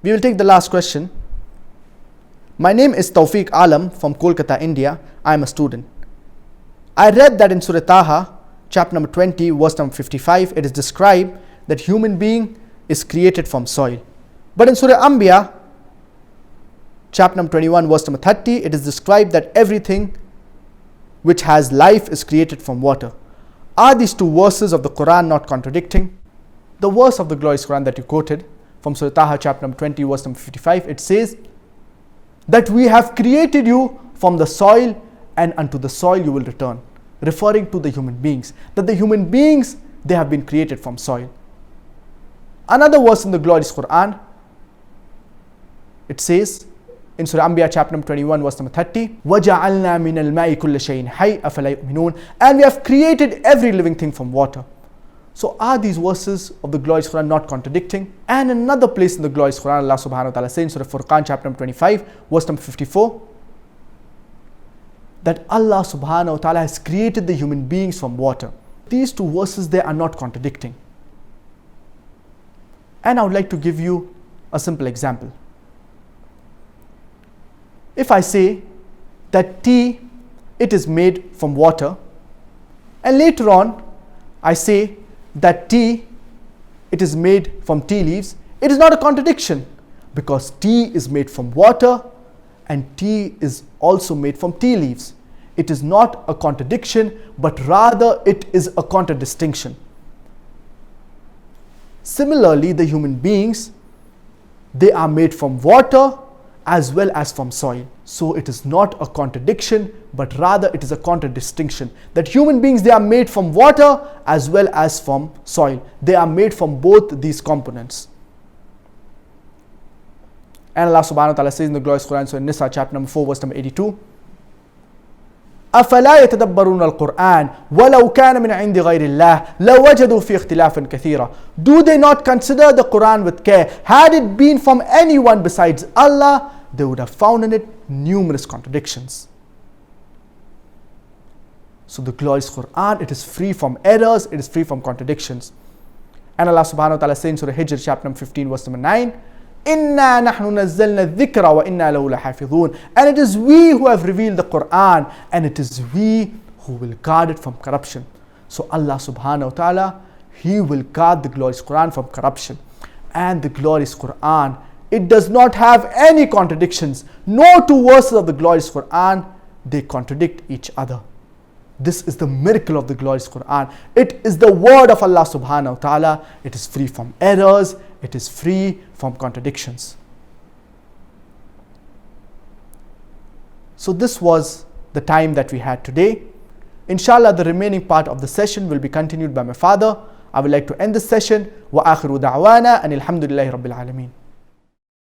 We will take the last question. My name is Tawfiq Alam from Kolkata, India. I am a student. I read that in Surah Taha, chapter number 20, verse number 55, it is described that human being is created from soil. But in Surah Anbiya, chapter number 21, verse number 30, it is described that everything which has life is created from water. Are these two verses of the Qur'an not contradicting? The verse of the glorious Qur'an that you quoted from Surah Taha, chapter number 20, verse number 55, it says that we have created you from the soil and unto the soil you will return, referring to the human beings, that the human beings, they have been created from soil. Another verse in the glorious Qur'an, it says in Surah Anbiya chapter number 21 verse number 30, وَجَعَلْنَا مِنَ الْمَاءِ كُلَّ شَيْءٍ حَيٍّ أَفَلَا يُؤْمِنُونَ, and we have created every living thing from water. So are these verses of the glorious Qur'an not contradicting? And another place in the glorious Qur'an, Allah subhanahu wa ta'ala says in Surah Furqan chapter number 25 verse number 54, that Allah subhanahu wa ta'ala has created the human beings from water. These two verses, they are not contradicting. And I would like to give you a simple example. If I say that tea, it is made from water, and later on I say that tea, it is made from tea leaves, it is not a contradiction, because tea is made from water and tea is also made from tea leaves. It is not a contradiction, but rather it is a contradistinction. Similarly, the human beings, they are made from water as well as from soil. So it is not a contradiction, but rather it is a contradistinction. That human beings, they are made from water as well as from soil. They are made from both these components. And Allah subhanahu wa ta'ala says in the glorious Quran, so in Nisa chapter number 4 verse number 82, أَفَلَا يَتَدَبَّرُونَ الْقُرْآنَ وَلَوْ كَانَ مِنْ عِنْدِ غَيْرِ اللَّهِ لَوَجَدُوا فِي اخْتِلَافًا كَثِيرًا. Do they not consider the Quran with care? Had it been from anyone besides Allah, they would have found in it numerous contradictions. So the glorious Quran, it is free from errors, it is free from contradictions. And Allah subhanahu wa ta'ala says in Surah Hijr chapter number 15 verse number 9, إِنَّا نَحْنُ نَزَّلْنَا الذِّكْرَ وَإِنَّا لَهُ لَحَافِظُونَ. And it is we who have revealed the Quran, and it is we who will guard it from corruption. So Allah subhanahu wa ta'ala, He will guard the glorious Quran from corruption. And the glorious Quran, it does not have any contradictions. No two verses of the glorious Quran, they contradict each other. This is the miracle of the glorious Quran. It is the word of Allah subhanahu wa ta'ala. It is free from errors. It is free from contradictions. So this was the time that we had today. Inshallah, the remaining part of the session will be continued by my father. I would like to end this session. Wa akhiru da'wana and alhamdulillahi rabbil alameen.